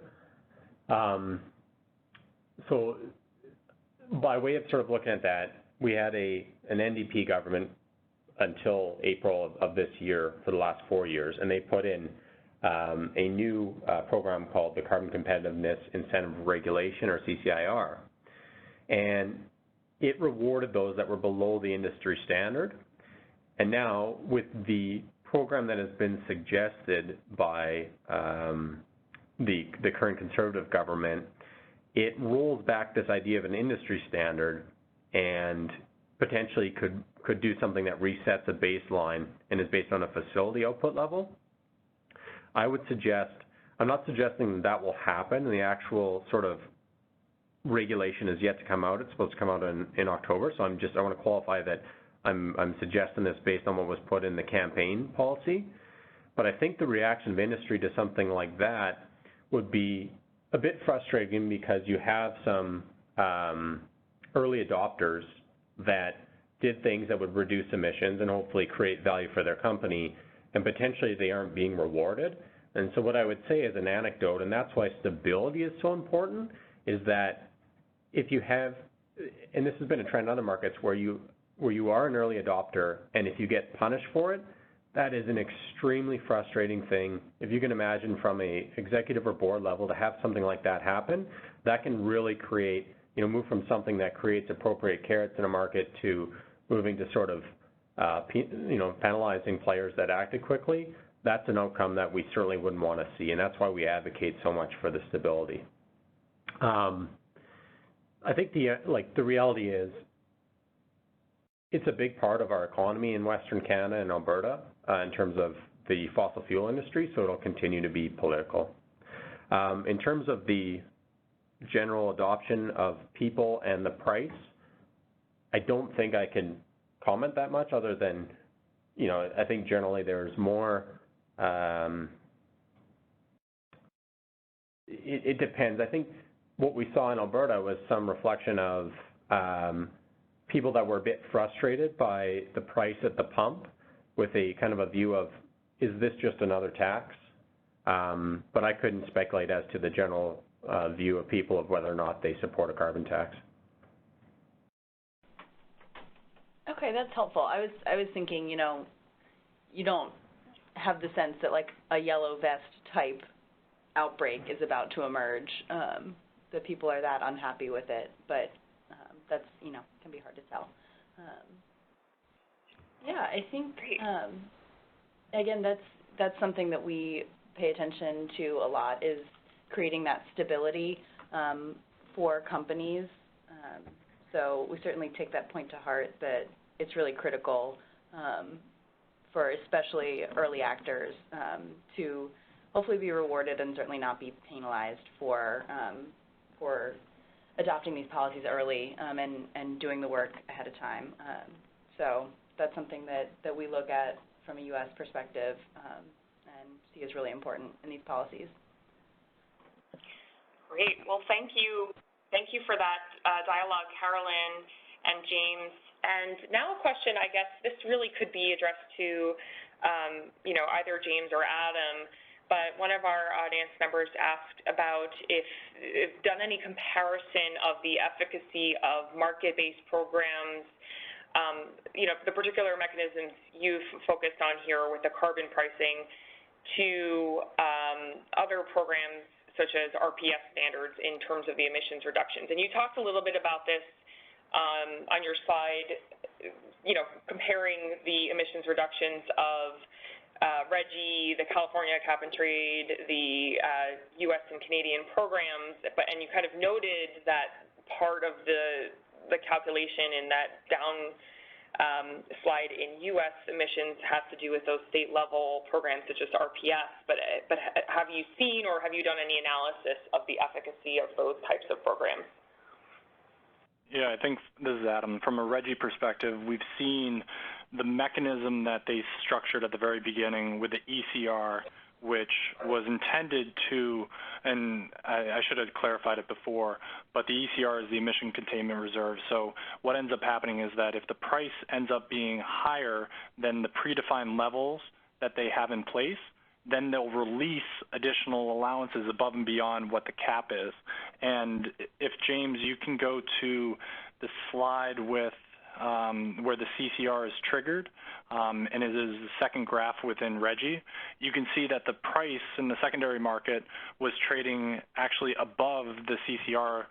So by way of sort of looking at that, we had an NDP government until April of this year for the last 4 years, and they put in a new program called the Carbon Competitiveness Incentive Regulation, or CCIR. And it rewarded those that were below the industry standard. And now with the program that has been suggested by the current Conservative government, it rolls back this idea of an industry standard and potentially could do something that resets a baseline and is based on a facility output level. I would suggest, I'm not suggesting that will happen. The actual sort of regulation is yet to come out. It's supposed to come out in October, so I want to qualify that I'm suggesting this based on what was put in the campaign policy. But I think the reaction of industry to something like that would be a bit frustrating, because you have some early adopters that did things that would reduce emissions and hopefully create value for their company, and potentially they aren't being rewarded. And so what I would say as an anecdote, and that's why stability is so important, is that if you have, and this has been a trend in other markets, where you are an early adopter, and if you get punished for it, that is an extremely frustrating thing. If you can imagine from a executive or board level to have something like that happen, that can really create, you know, move from something that creates appropriate carrots in a market to moving to sort of, you know, penalizing players that acted quickly. That's an outcome that we certainly wouldn't want to see, and that's why we advocate so much for the stability. I think the reality is, it's a big part of our economy in Western Canada and Alberta in terms of the fossil fuel industry, so it'll continue to be political. In terms of the general adoption of people and the price, I don't think I can comment that much, other than, you know, I think generally there's more, it depends. I think what we saw in Alberta was some reflection of people that were a bit frustrated by the price at the pump, with a kind of a view of, is this just another tax? But I couldn't speculate as to the general view of people of whether or not they support a carbon tax. Okay, that's helpful. I was thinking, you know, you don't have the sense that like a yellow vest type outbreak is about to emerge, that people are that unhappy with it, but that's, you know, can be hard to tell. Yeah, I think, again, that's something that we pay attention to a lot, is creating that stability for companies. So we certainly take that point to heart, that it's really critical for especially early actors to hopefully be rewarded and certainly not be penalized for adopting these policies early and doing the work ahead of time. So that's something that we look at from a U.S. perspective and see as really important in these policies. Great. Well, thank you. Thank you for that dialogue, Carolyn and James. And now a question, I guess this really could be addressed to, you know, either James or Adam, but one of our audience members asked about if done any comparison of the efficacy of market-based programs, you know, the particular mechanisms you've focused on here with the carbon pricing, to other programs such as RPS standards in terms of the emissions reductions. And you talked a little bit about this on your slide, you know, comparing the emissions reductions of RGGI, the California cap and trade, the U.S. and Canadian programs, and you kind of noted that part of the calculation in that down slide in U.S. emissions has to do with those state-level programs such as RPS, but have you seen or have you done any analysis of the efficacy of those types of programs? Yeah, I think, this is Adam, from a RGGI perspective, we've seen the mechanism that they structured at the very beginning with the ECR, which was intended to, and I should have clarified it before, but the ECR is the emission containment reserve. So what ends up happening is that if the price ends up being higher than the predefined levels that they have in place, then they'll release additional allowances above and beyond what the cap is. And if, James, you can go to the slide with where the CCR is triggered, and it is the second graph within RGGI, you can see that the price in the secondary market was trading actually above the CCR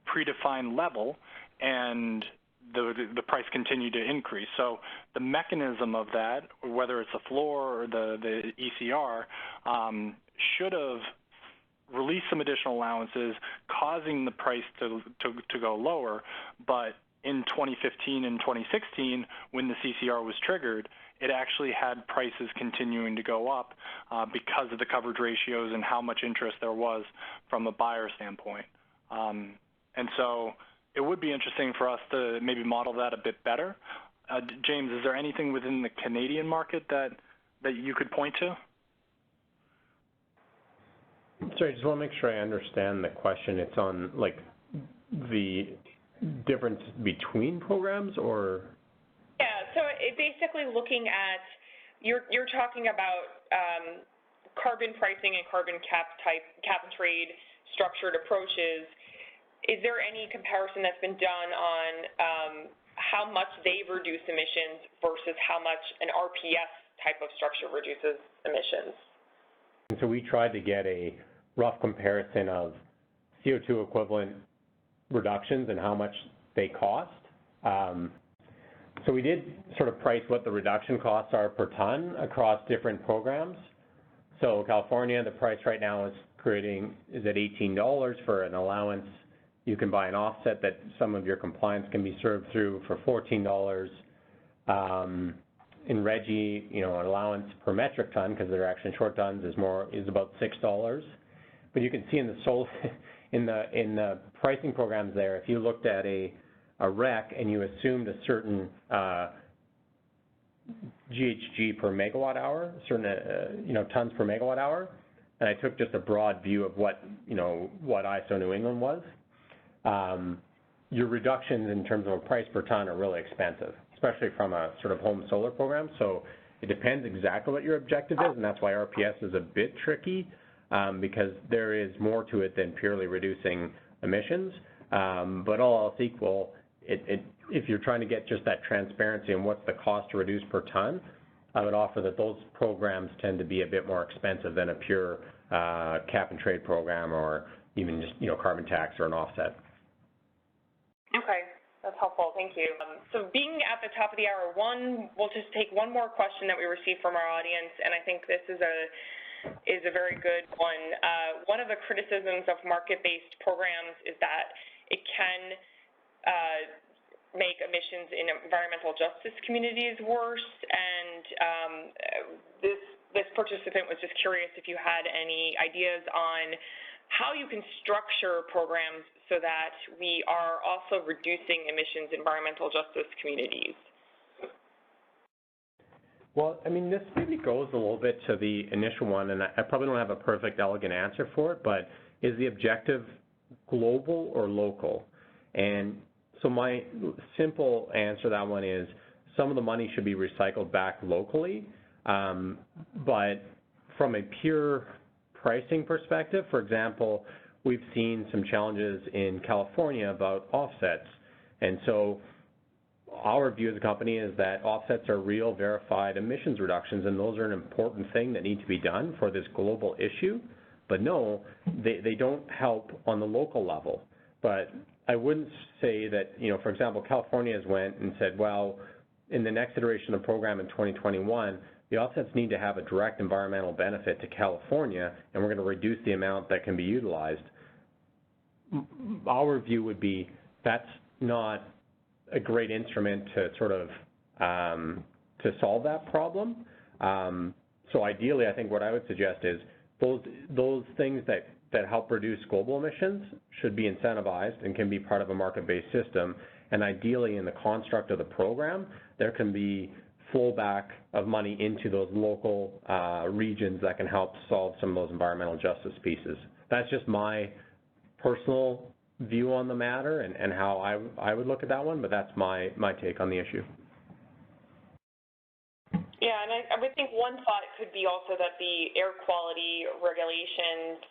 predefined level, and the price continued to increase. So the mechanism of that, whether it's a floor or the ECR, should have released some additional allowances, causing the price to go lower, but in 2015 and 2016, when the CCR was triggered, it actually had prices continuing to go up because of the coverage ratios and how much interest there was from a buyer standpoint. And so it would be interesting for us to maybe model that a bit better. James, is there anything within the Canadian market that you could point to? Sorry, I just want to make sure I understand the question. It's on, like, the difference between programs, or? Yeah, so it basically looking at, you're talking about carbon pricing and carbon cap and trade structured approaches. Is there any comparison that's been done on how much they've reduced emissions versus how much an RPS type of structure reduces emissions? And so we tried to get a rough comparison of CO2 equivalent reductions and how much they cost. So we did sort of price what the reduction costs are per ton across different programs. So California, the price right now is at $18 for an allowance. You can buy an offset that some of your compliance can be served through for $14. In RGGI, you know, an allowance per metric ton, because they're actually short tons, is about $6. But you can see in the pricing programs there, if you looked at a REC and you assumed a certain GHG per megawatt hour, certain tons per megawatt hour, and I took just a broad view of what ISO New England was, your reductions in terms of a price per ton are really expensive, especially from a sort of home solar program. So it depends exactly what your objective is, and that's why RPS is a bit tricky, because there is more to it than purely reducing emissions. But all else equal, if you're trying to get just that transparency and what's the cost to reduce per ton, I would offer that those programs tend to be a bit more expensive than a pure cap and trade program, or even just, carbon tax or an offset. Okay, that's helpful. Thank you. So being at the top of the hour, we'll just take one more question that we received from our audience, and I think this is a very good one. One of the criticisms of market-based programs is that it can make emissions in environmental justice communities worse, and this participant was just curious if you had any ideas on how you can structure programs so that we are also reducing emissions in environmental justice communities. Well, I mean, this maybe goes a little bit to the initial one, and I probably don't have a perfect, elegant answer for it, but is the objective global or local? And so my simple answer to that one is some of the money should be recycled back locally, but from a pure pricing perspective, for example, we've seen some challenges in California about offsets. And so our view as a company is that offsets are real, verified emissions reductions, and those are an important thing that need to be done for this global issue. But no, they don't help on the local level. But I wouldn't say that, for example, California has went and said, well, in the next iteration of the program in 2021, the offsets need to have a direct environmental benefit to California, and we're going to reduce the amount that can be utilized. Our view would be that's not a great instrument to sort of to solve that problem. So ideally, I think what I would suggest is those things that help reduce global emissions should be incentivized and can be part of a market-based system. And ideally, in the construct of the program, there can be flow back of money into those local regions that can help solve some of those environmental justice pieces. That's just my personal view on the matter and how I would look at that one, but that's my take on the issue. Yeah, and I would think one thought could be also that the air quality regulations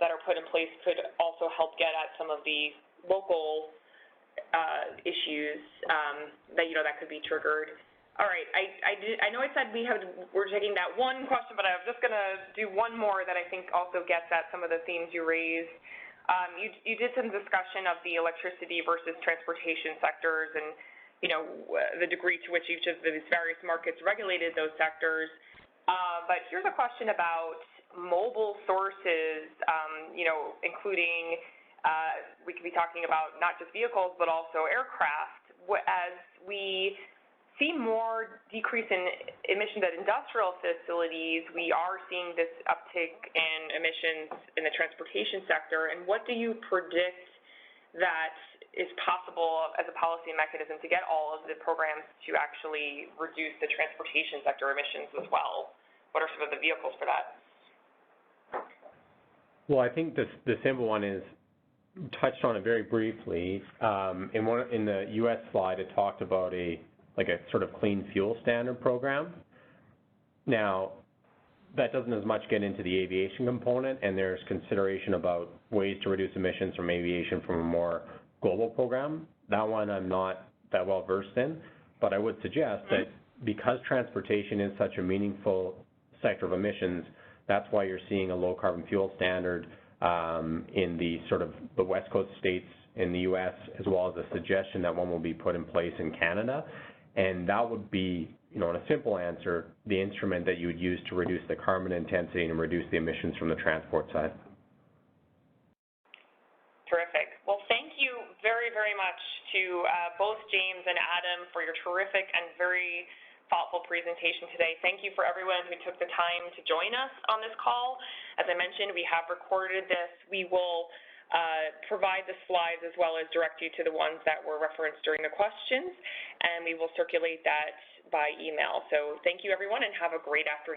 that are put in place could also help get at some of the local issues that could be triggered. All right, I know I said we're taking that one question, but I was just going to do one more that I think also gets at some of the themes you raised. You did some discussion of the electricity versus transportation sectors and, the degree to which each of these various markets regulated those sectors. But here's a question about mobile sources, including, we could be talking about not just vehicles, but also aircraft. As we see more decrease in emissions at industrial facilities, we are seeing this uptick in emissions in the transportation sector. And what do you predict that is possible as a policy mechanism to get all of the programs to actually reduce the transportation sector emissions as well? What are some of the vehicles for that? Well, I think the simple one is, touched on it very briefly. In the U.S. slide, it talked about a sort of clean fuel standard program. Now, that doesn't as much get into the aviation component, and there's consideration about ways to reduce emissions from aviation from a more global program. That one I'm not that well versed in, but I would suggest that because transportation is such a meaningful sector of emissions, that's why you're seeing a low carbon fuel standard in the sort of the West Coast states in the U.S., as well as a suggestion that one will be put in place in Canada. And that would be, in a simple answer, the instrument that you would use to reduce the carbon intensity and reduce the emissions from the transport side. Terrific. Well, thank you very, very much to both James and Adam for your terrific and very thoughtful presentation today. Thank you for everyone who took the time to join us on this call. As I mentioned, we have recorded this. We will provide the slides as well as direct you to the ones that were referenced during the questions, and we will circulate that by email. So thank you, everyone, and have a great afternoon.